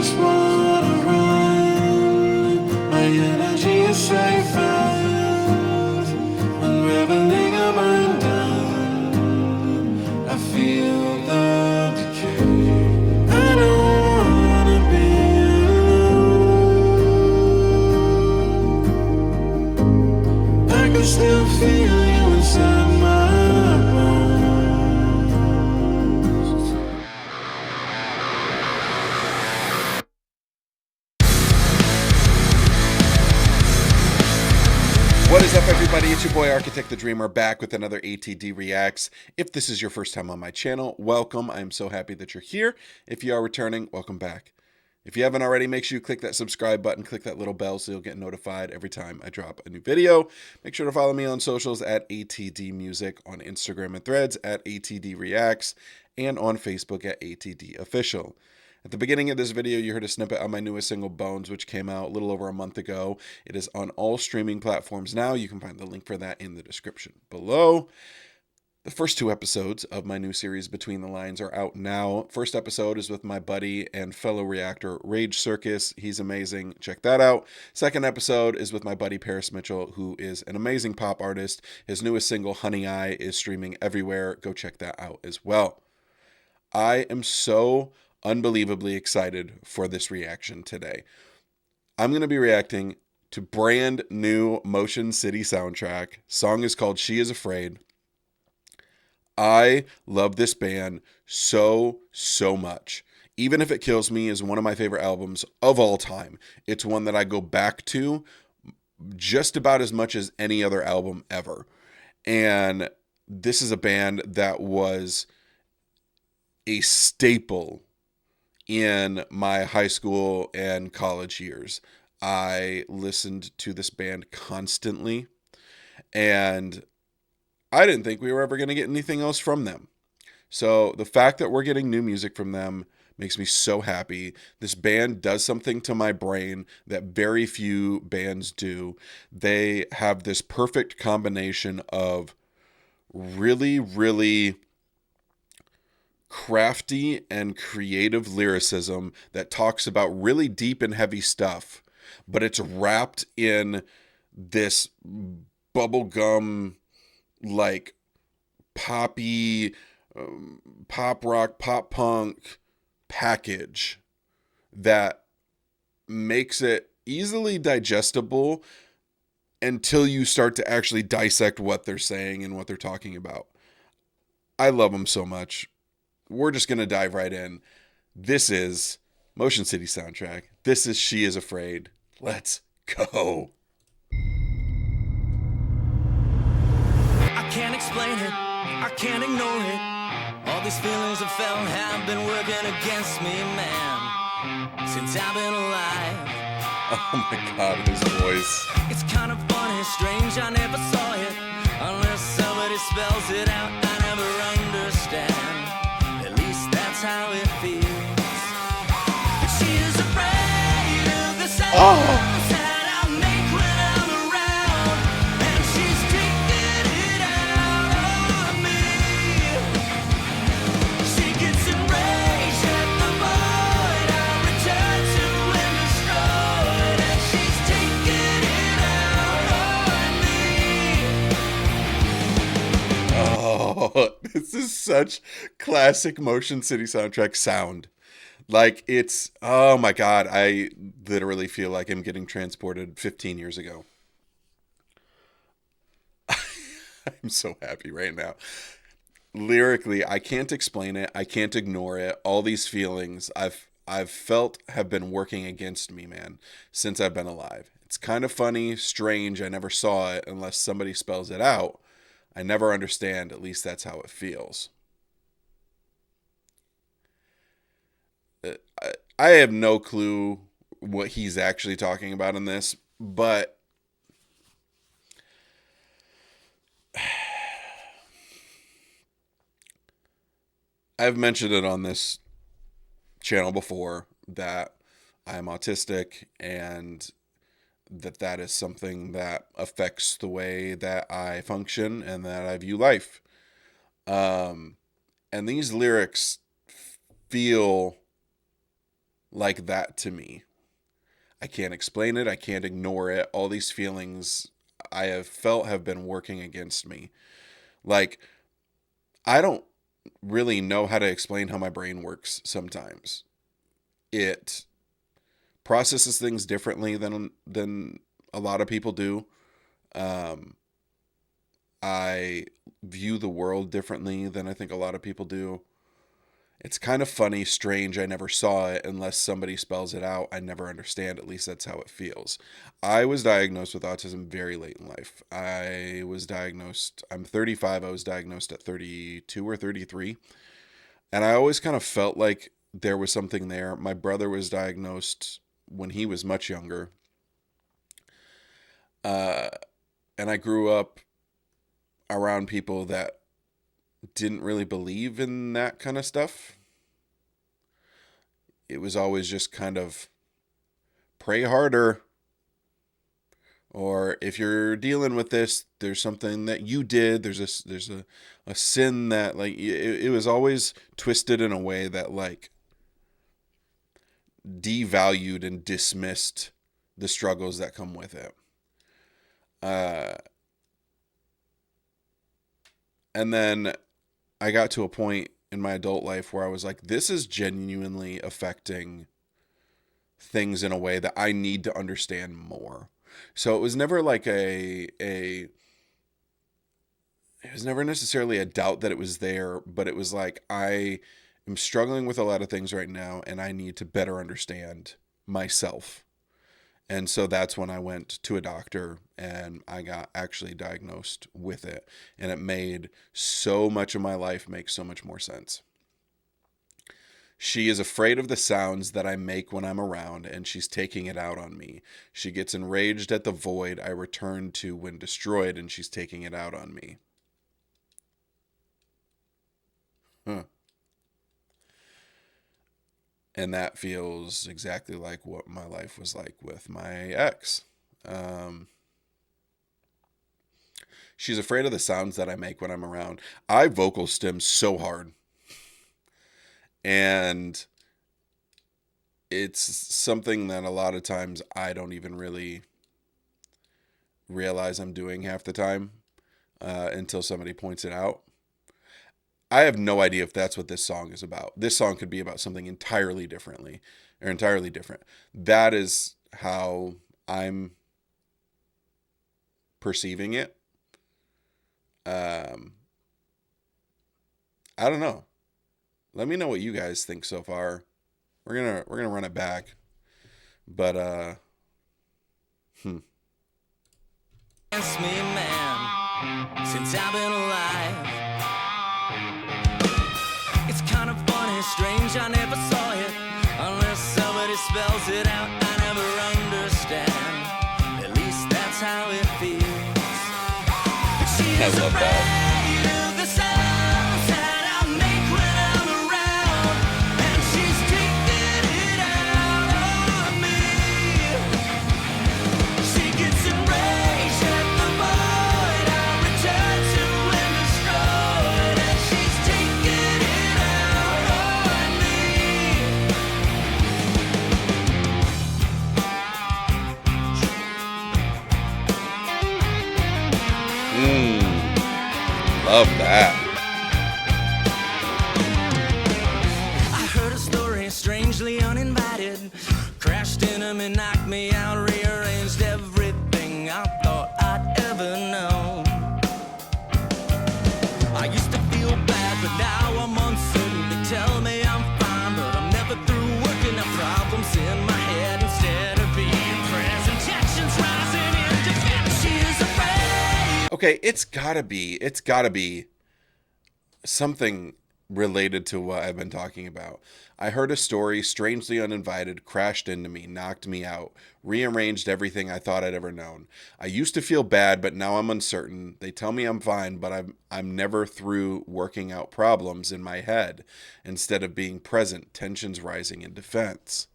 just wanna run. My energy is safe and unraveling I'm undone. I feel the decay. I don't wanna be alone. I can still feel you inside my bones. What is up, everybody? It's your boy Architect the Dreamer back with another ATD Reacts. If this is your first time on my channel, welcome. I'm so happy that you're here. If you are returning, welcome back. If you haven't already, make sure you click that subscribe button, click that little bell so you'll get notified every time I drop a new video. Make sure to follow me on socials at ATDmusic, on Instagram and Threads at ATDreacts, and on Facebook at ATDofficial. At the beginning of this video, you heard a snippet on my newest single, Bones, which came out a little over a month ago. It is on all streaming platforms now. You can find the link for that in the description below. The first two episodes of my new series, Between the Lines, are out now. First episode is with my buddy and fellow reactor, Rage Circus. He's amazing. Check that out. Second episode is with my buddy, Paris Mitchell, who is an amazing pop artist. His newest single, Honey Eye, is streaming everywhere. Go check that out as well. I am so unbelievably excited for this reaction today. I'm going to be reacting to brand new Motion City soundtrack. Song is called She Is Afraid. I love this band so much. Even If It Kills Me is one of my favorite albums of all time. It's one that I go back to just about as much as any other album ever. And this is a band that was a staple in my high school and college years. I listened to this band constantly, and I didn't think we were ever going to get anything else from them. So the fact that we're getting new music from them makes me so happy. This band does something to my brain that very few bands do. They have this perfect combination of really crafty and creative lyricism that talks about really deep and heavy stuff, but it's wrapped in this bubblegum, like poppy, pop rock, pop punk package that makes it easily digestible until you start to actually dissect what they're saying and what they're talking about. I love them so much. We're just going to dive right in. This is Motion City soundtrack. This is She Is Afraid. Let's go. I can't explain it, I can't ignore it. All these feelings I felt have been working against me, man, since I've been alive. Oh my God, his voice. It's kind of funny, strange, I never saw it. Unless somebody spells it out, I never understand. At least that's how it feels. She is afraid of the sounds that I make when I'm around, and she's taking it out on me. She gets enraged at the void I return to and destroyed, and she's taking it out on me. Oh, this is such classic Motion City soundtrack sound. Like, it's, oh my God, I literally feel like I'm getting transported 15 years ago. I'm so happy right now. Lyrically, I can't explain it. I can't ignore it. All these feelings I've felt have been working against me, man, since I've been alive. It's kind of funny, strange. I never saw it unless somebody spells it out. I never understand. At least that's how it feels. I have no clue what he's actually talking about in this, but I've mentioned it on this channel before that I'm autistic and that is something that affects the way that I function and that I view life. And these lyrics feel like that to me. I can't explain it. I can't ignore it. All these feelings I have felt have been working against me. Like, I don't really know how to explain how my brain works sometimes. It processes things differently than a lot of people do. Um, I view the world differently than I think a lot of people do. It's kind of funny, strange. I never saw it unless somebody spells it out. I never understand. At least that's how it feels. I was diagnosed with autism very late in life. I'm 35. I was diagnosed at 32 or 33. And I always kind of felt like there was something there. My brother was diagnosed when he was much younger. And I grew up around people that didn't really believe in that kind of stuff. It was always just kind of pray harder. Or if you're dealing with this, there's something that you did. There's a sin that, like, it was always twisted in a way that, like, devalued and dismissed the struggles that come with it. And then I got to a point in my adult life where I was like, this is genuinely affecting things in a way that I need to understand more. So it was never like it was never necessarily a doubt that it was there, but it was like, I am struggling with a lot of things right now and I need to better understand myself. And so that's when I went to a doctor and I got actually diagnosed with it. And it made so much of my life make so much more sense. She is afraid of the sounds that I make when I'm around, and she's taking it out on me. She gets enraged at the void I return to when destroyed, and she's taking it out on me. Huh. And that feels exactly like what my life was like with my ex. She's afraid of the sounds that I make when I'm around. I vocal stim so hard. And it's something that a lot of times I don't even really realize I'm doing half the time until somebody points it out. I have no idea if that's what this song is about. This song could be about something entirely different. That is how I'm perceiving it. I don't know. Let me know what you guys think so far. We're gonna run it back. But It's me, man, since I've been alive. It's kind of funny, strange, I never saw it unless somebody spells it out. I never understand. At least that's how it feels. She's I love that. afraid of the sounds that I make when I'm around, and she's taking it out on me. She gets enraged at the void I return to when destroyed, and she's taking it out on me. Love that. I heard a story, strangely uninvited. Crashed into me, knocked me out, rearranged everything I thought I'd ever known. I used to feel bad, but now I'm uncertain. They tell me I'm fine, but I'm never through working out problems in my head instead of being present. Tensions rising in defense. She is afraid. Okay, it's gotta be something related to what I've been talking about. I heard a story, strangely uninvited, crashed into me, knocked me out, rearranged everything I thought I'd ever known. I used to feel bad, but now I'm uncertain. They tell me I'm fine, but I'm never through working out problems in my head instead of being present. Tensions rising in defense.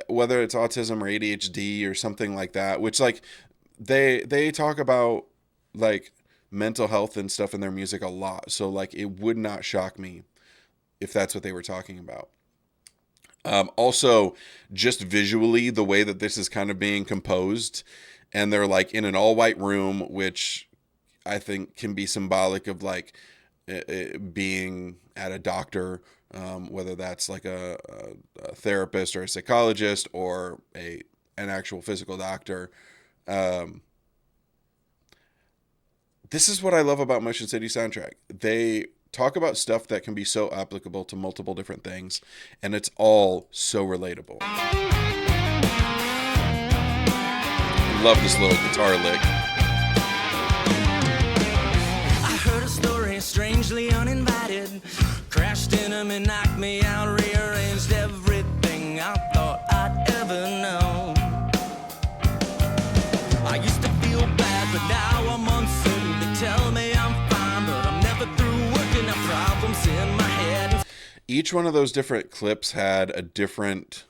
Whether it's autism or ADHD or something like that, which, like, they talk about, like, mental health and stuff in their music a lot. So, like, it would not shock me if that's what they were talking about. Also, just visually, the way that this is kind of being composed, and they're like in an all-white room, which I think can be symbolic of like being at a doctor, whether that's like a therapist or a psychologist or an actual physical doctor. This is what I love about Motion City Soundtrack. They talk about stuff that can be so applicable to multiple different things, and it's all so relatable. I love this little guitar lick. I heard a story strangely uninvited. Crashed in 'em and knocked me out. Rearranged everything I thought I'd ever know. I used to feel bad, but now I'm uncertain. They tell me I'm fine, but I'm never through working out problems in my head. Each one of those different clips had a different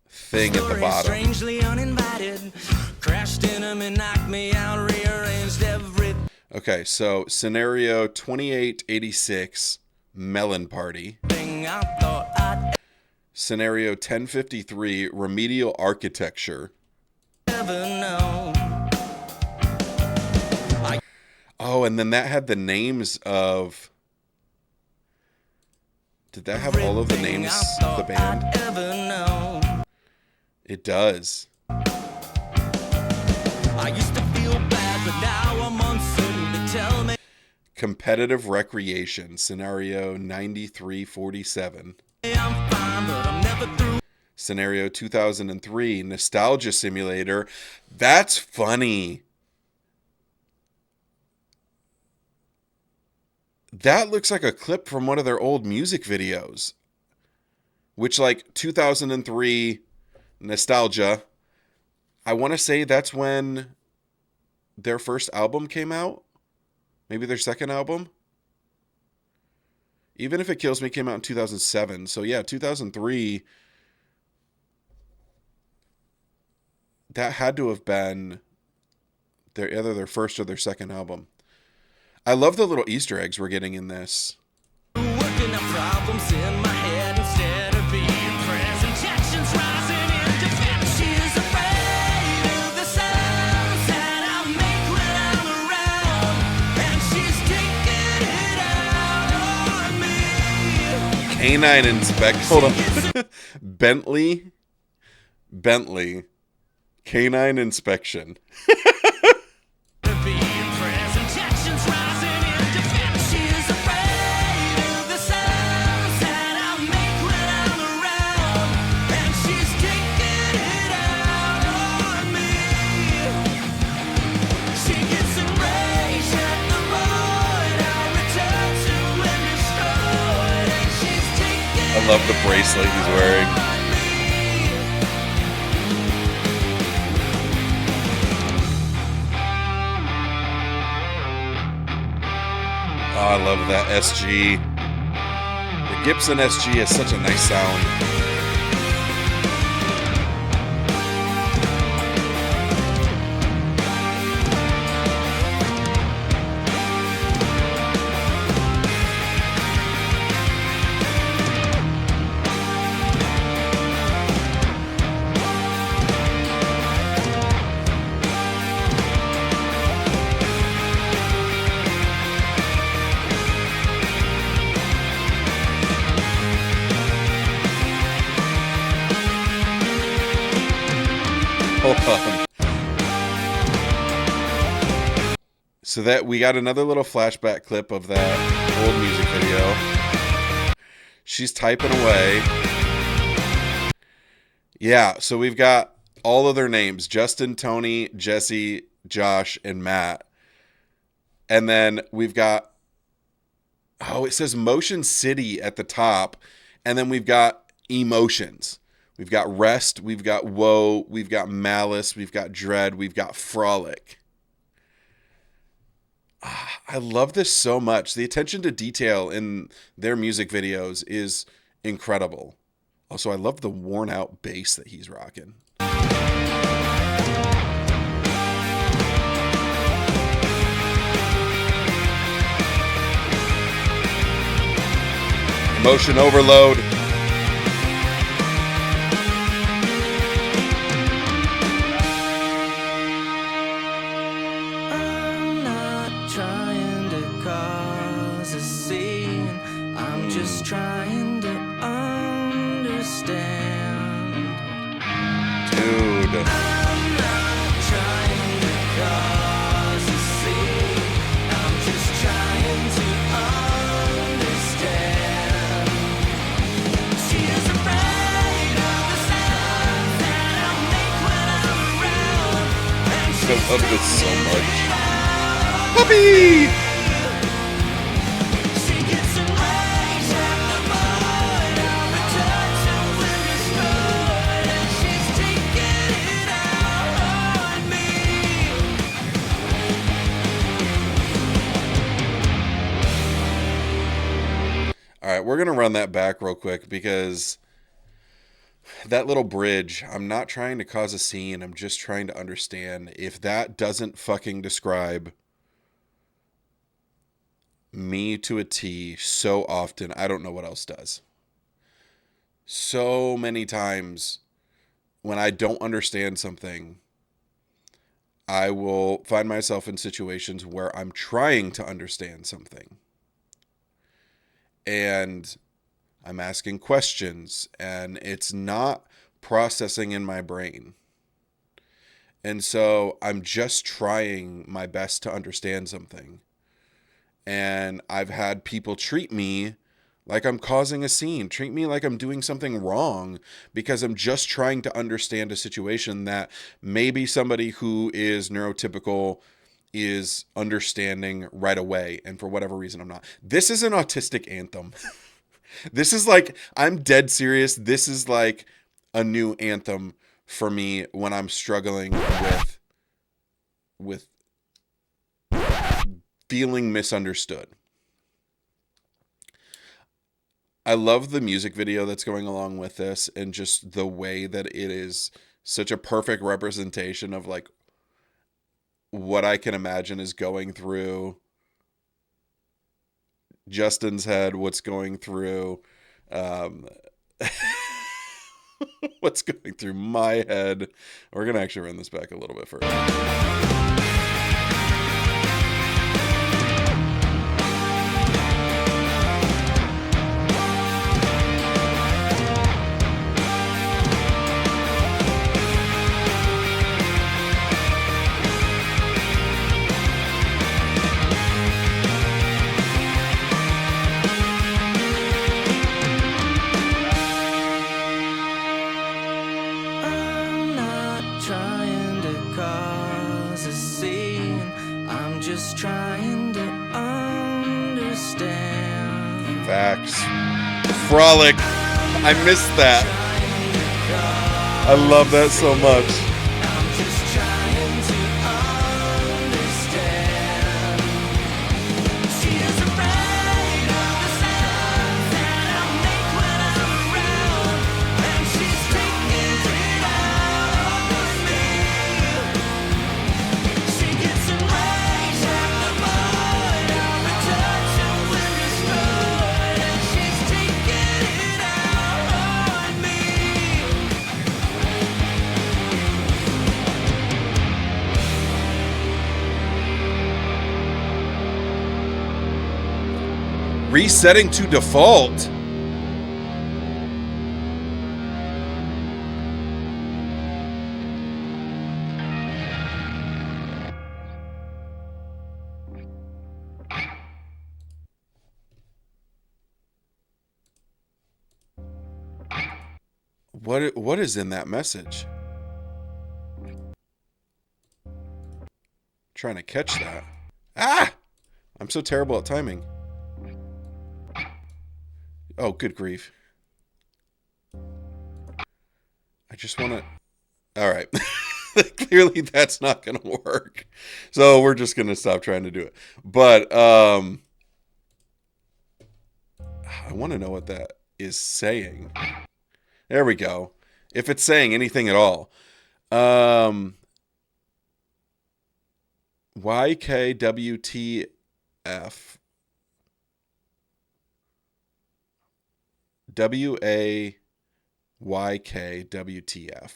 thing at the bottom. Strangely uninvited. Crashed in 'em and knocked me out. Rearranged everything. Okay, so scenario 2886, Melon Party. I thought I'd Scenario 1053, Remedial Architecture. ever know. Oh, and then that had the names of... Did that have all of the names of the band? I'd ever know. It does. I used to feel bad, but now I'm uncertain. They tell me Competitive Recreation, scenario 9347. I'm fine, but I'm never through. Scenario 2003, Nostalgia Simulator. That's funny. That looks like a clip from one of their old music videos. Which, like, 2003, Nostalgia. I want to say that's when their first album came out. Maybe their second album. Even If It Kills Me came out in 2007. So, yeah, 2003... That had to have been either their first or their second album. I love the little Easter eggs we're getting in this. Working out problems in my head instead of being present. Tensions rising in defense. She's afraid of the sounds that I make when I'm around. And she's taking it out on me. Canine Inspection. Hold on. Bentley. Canine Inspection. Being present. Tensions rising in defense. She's afraid of the sounds that I make when I'm around. And she's taking it out on me. She gets enraged at the void I return to when destroyed. And she's taking I love the bracelet he's wearing. on me. Oh, I love that SG. The Gibson SG has such a nice sound. Hold on. So that we got another little flashback clip of that old music video. She's typing away. Yeah, so we've got all of their names: Justin, Tony, Jesse, Josh, and Matt. And then we've got, oh, it says Motion City at the top. And then we've got emotions. We've got Rest, we've got Woe, we've got Malice, we've got Dread, we've got Frolic. I love this so much. The attention to detail in their music videos is incredible. Also, I love the worn out bass that he's rocking. Emotion overload. I love this so much. Puppy! She gets enraged at the mud. I'll touch her when destroyed, and she's taking it out on me. All right, we're going to run that back real quick because that little bridge, I'm not trying to cause a scene. I'm just trying to understand. If that doesn't fucking describe me to a T so often, I don't know what else does. So many times when I don't understand something, I will find myself in situations where I'm trying to understand something. And I'm asking questions, and it's not processing in my brain. And so I'm just trying my best to understand something. And I've had people treat me like I'm causing a scene, treat me like I'm doing something wrong because I'm just trying to understand a situation that maybe somebody who is neurotypical is understanding right away. And for whatever reason, I'm not. This is an autistic anthem. This is like, I'm dead serious. This is like a new anthem for me when I'm struggling with feeling misunderstood. I love the music video that's going along with this and just the way that it is such a perfect representation of like what I can imagine is going through Justin's head, what's going through what's going through my head. We're going to actually run this back a little bit further. I'm not trying to cause a scene. I'm just trying to understand. Facts. Frolic. I missed that. I love that so much. I'm just trying to understand. She is afraid of the sounds that I make when I'm around, and she's taking it out on me. She gets enraged at the mud. I'll touch her when destroyed, and she's taking it out on me. Resetting to default. What is in that message? Trying to catch that. Ah! I'm so terrible at timing. Oh, good grief. I just want to... All right. Clearly that's not going to work. So we're just going to stop trying to do it. But I want to know what that is saying. There we go. If it's saying anything at all. YKWTF. WAYKWTF.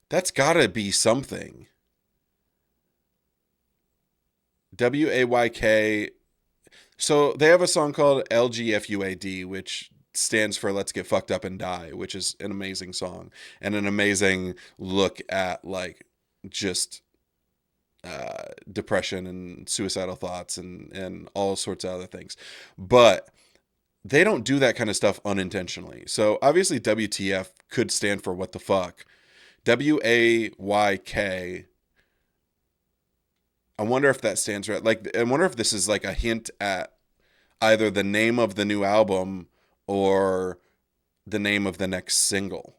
That's gotta be something. WAYK. So they have a song called LGFUAD, which stands for Let's Get Fucked Up and Die, which is an amazing song and an amazing look at like just depression and suicidal thoughts and all sorts of other things. But they don't do that kind of stuff unintentionally. So obviously WTF could stand for what the fuck. WAYK. I wonder if that stands right. Like, I wonder if this is like a hint at either the name of the new album or the name of the next single.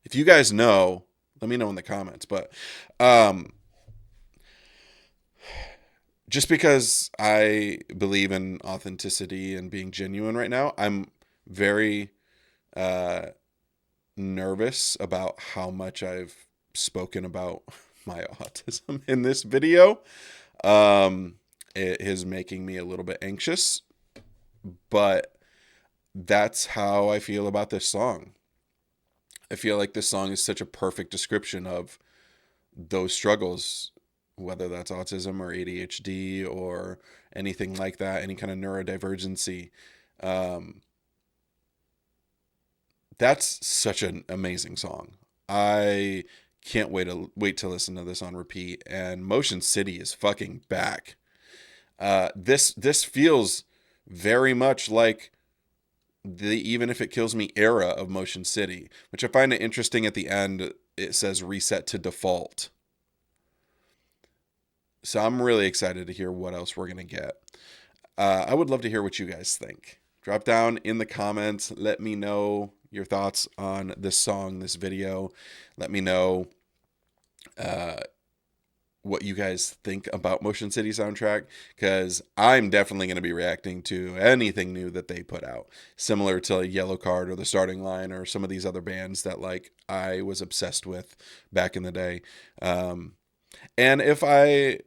If you guys know, let me know in the comments. But just because I believe in authenticity and being genuine right now, I'm very nervous about how much I've spoken about my autism in this video. It is making me a little bit anxious, but that's how I feel about this song. I feel like this song is such a perfect description of those struggles, whether that's autism or ADHD or anything like that, any kind of neurodivergency. That's such an amazing song. I can't wait to listen to this on repeat. And Motion City is fucking back. This feels very much like the Even If It Kills Me era of Motion City, which I find it interesting. At the end, it says reset to default. So I'm really excited to hear what else we're going to get. I would love to hear what you guys think. Drop down in the comments. Let me know your thoughts on this song, this video. Let me know what you guys think about Motion City soundtrack, because I'm definitely going to be reacting to anything new that they put out, similar to Yellow Card or The Starting Line or some of these other bands that like I was obsessed with back in the day. And if I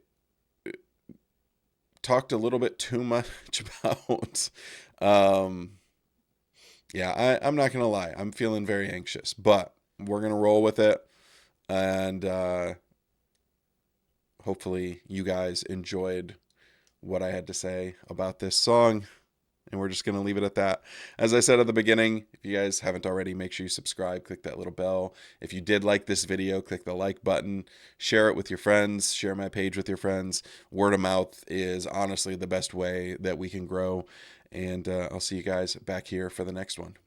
talked a little bit too much about I'm not gonna lie, I'm feeling very anxious, but we're gonna roll with it, and hopefully you guys enjoyed what I had to say about this song, and we're just gonna leave it at that. As I said at the beginning, if you guys haven't already, make sure you subscribe, click that little bell. If you did like this video, click the like button, share it with your friends, share my page with your friends. Word of mouth is honestly the best way that we can grow, and I'll see you guys back here for the next one.